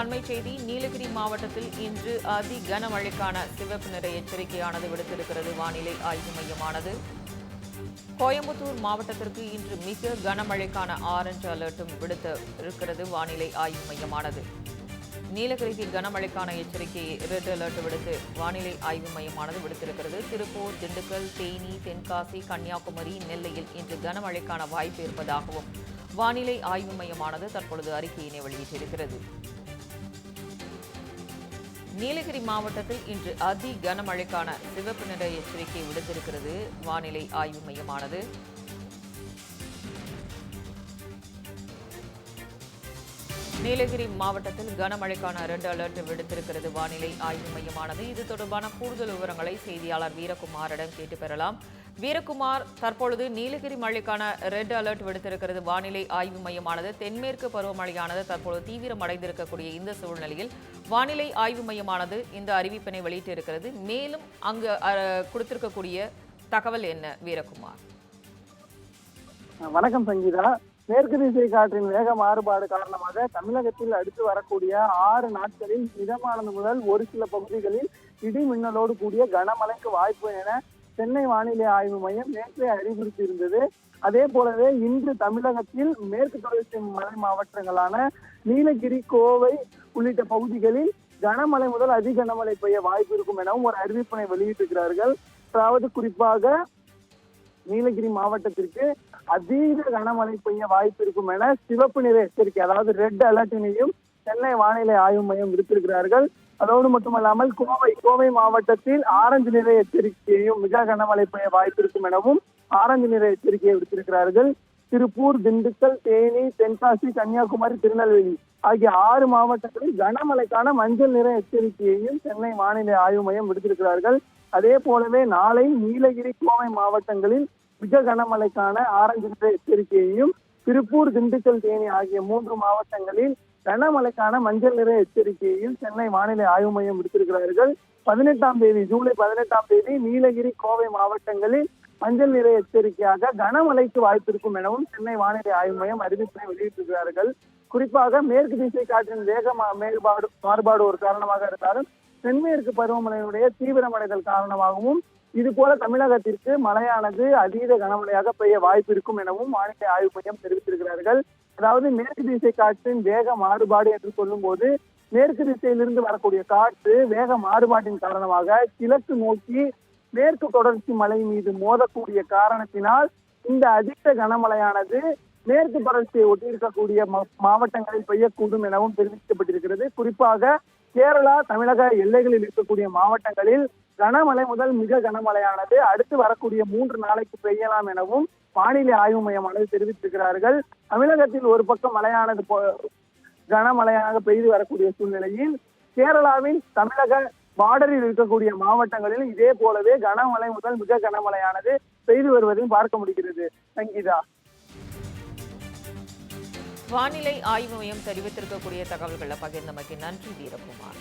அண்மை செய்தி. நீலகிரி மாவட்டத்தில் இன்று அதி கனமழைக்கான சிவப்பு நிற எச்சரிக்கையானது விடுத்திருக்கிறது வானிலை ஆய்வு மையமானது. கோயம்புத்தூர் மாவட்டத்திற்கு இன்று மிக கனமழைக்கான ஆரஞ்சு அலர்ட்டும் விடுத்திருக்கிறது வானிலை ஆய்வு மையமானது. நீலகிரிக்கு கனமழைக்கான எச்சரிக்கையை ரெட் அலர்ட் விடுத்து வானிலை ஆய்வு மையமானது விடுத்திருக்கிறது. திருப்பூர், திண்டுக்கல், தேனி, தென்காசி, கன்னியாகுமரி, நெல்லையில் இன்று கனமழைக்கான வாய்ப்பு இருப்பதாகவும் வானிலை ஆய்வு மையமானது தற்பொழுது அறிக்கையினை வெளியிட்டிருக்கிறது. நீலகிரி மாவட்டத்தில் இன்று அதி கனமழைக்கான சிவப்பு நிற எச்சரிக்கை விடுத்திருக்கிறது வானிலை ஆய்வு மையமானது. நீலகிரி மாவட்டத்தில் கனமழைக்கான ரெட் அலர்ட் விடுத்திருக்கிறது வானிலை ஆய்வு மையமானது. இது தொடர்பான கூடுதல் விவரங்களை செய்தியாளர் வீரகுமாரிடம் கேட்டு பெறலாம். வீரகுமார், தற்பொழுது நீலகிரி மழைக்கான ரெட் அலர்ட் விடுத்திருக்கிறது வானிலை ஆய்வு மையமானது. தென்மேற்கு பருவமழையானது தற்பொழுது தீவிரமடைந்திருக்கக்கூடிய இந்த சூழ்நிலையில் வானிலை ஆய்வு மையமானது இந்த அறிவிப்பினை வெளியிட்டிருக்கிறது. மேலும் அங்கு கொடுத்திருக்கக்கூடிய தகவல் என்ன வீரகுமார்? வணக்கம் சங்கீதா. மேற்கு திசை காற்றின் வேக மாறுபாடு காரணமாக தமிழகத்தில் அடுத்து வரக்கூடிய 6 நாட்களில் மிதமானது முதல் ஒரு சில பகுதிகளில் இடி மின்னலோடு கூடிய கனமழைக்கு வாய்ப்பு என சென்னை வானிலை ஆய்வு மையம் நேற்றே அறிவுறுத்தியிருந்தது. அதே போலவே இன்று தமிழகத்தில் மேற்கு தொடர்ச்சி மலை மாவட்டங்களான நீலகிரி, கோவை உள்ளிட்ட பகுதிகளில் கனமழை முதல் அதி கனமழை பெய்ய வாய்ப்பு இருக்கும் எனவும் ஒரு அறிவிப்பினை வெளியிட்டிருக்கிறார்கள். அதாவது குறிப்பாக நீலகிரி மாவட்டத்திற்கு அதீத கனமழை பெய்ய வாய்ப்பு இருக்கும் என சிவப்பு நிற எச்சரிக்கை, அதாவது ரெட் அலர்ட்டினையும் சென்னை வானிலை ஆய்வு மையம் விடுத்திருக்கிறார்கள். அதோடு மட்டுமல்லாமல் கோவை மாவட்டத்தில் ஆரஞ்சு நிற எச்சரிக்கையையும் மிக கனமழை பெய்ய வாய்ப்பு இருக்கும் எனவும் ஆரஞ்சு நிற எச்சரிக்கையை விடுத்திருக்கிறார்கள். திருப்பூர், திண்டுக்கல், தேனி, தென்காசி, கன்னியாகுமரி, திருநெல்வேலி ஆகிய 6 மாவட்டங்களில் கனமழைக்கான மஞ்சள் நிற எச்சரிக்கையையும் சென்னை வானிலை ஆய்வு மையம் விடுத்திருக்கிறார்கள். அதே போலவே நாளை நீலகிரி, கோவை மாவட்டங்களில் மிக கனமழைக்கான ஆரஞ்சு நிற எச்சரிக்கையையும், திருப்பூர், திண்டுக்கல், தேனி ஆகிய 3 மாவட்டங்களில் கனமழைக்கான மஞ்சள் நிற எச்சரிக்கையையும் சென்னை வானிலை ஆய்வு மையம் விடுத்திருக்கிறார்கள். 18ஆம் தேதி, ஜூலை 18ஆம் தேதி நீலகிரி, கோவை மாவட்டங்களில் மஞ்சள் நிற எச்சரிக்கையாக கனமழைக்கு வாய்ப்பு இருக்கும் எனவும் சென்னை வானிலை ஆய்வு மையம் அறிவிப்பினை வெளியிட்டிருக்கிறார்கள். குறிப்பாக மேற்கு திசை காற்றின் வேக மாறுபாடு ஒரு காரணமாக இருந்தாலும் தென்மேற்கு பருவமழையுடைய தீவிரமடைதல் காரணமாகவும் இது போல தமிழகத்திற்கு மழையானது அதீத கனமழையாக பெய்ய வாய்ப்பு இருக்கும் எனவும் வானிலை ஆய்வு மையம் தெரிவித்திருக்கிறார்கள். அதாவது மேற்கு திசை காற்றின் வேக மாறுபாடு என்று சொல்லும் போது மேற்கு திசையிலிருந்து வரக்கூடிய காற்று வேக மாறுபாட்டின் காரணமாக கிழக்கு நோக்கி மேற்கு தொடர்ச்சி மலை மீது மோதக்கூடிய காரணத்தினால் இந்த அதிக கனமழையானது மேற்கு தொடர்ச்சியை ஒட்டி இருக்கக்கூடிய மாவட்டங்களில் பெய்யக்கூடும் எனவும் தெரிவிக்கப்பட்டிருக்கிறது. குறிப்பாக கேரளா, தமிழக எல்லைகளில் இருக்கக்கூடிய மாவட்டங்களில் கனமழை முதல் மிக கனமழையானது அடுத்து வரக்கூடிய 3 நாளைக்கு பெய்யலாம் எனவும் வானிலை ஆய்வு மையமானது தெரிவித்திருக்கிறார்கள். தமிழகத்தில் ஒரு பக்கம் மழையானது கனமழையாக பெய்து வரக்கூடிய சூழ்நிலையில் கேரளாவின் தமிழக பார்டரில் இருக்கக்கூடிய மாவட்டங்களில் இதே போலவே கனமழை முதல் மிக கனமழையானது பெய்து வருவதையும் பார்க்க முடிகிறது. சங்கீதா, வானிலை ஆய்வு மையம் தெரிவித்திருக்கக்கூடிய தகவல்களை பகிர்ந்தமைக்கு நன்றி வீரகுமார்.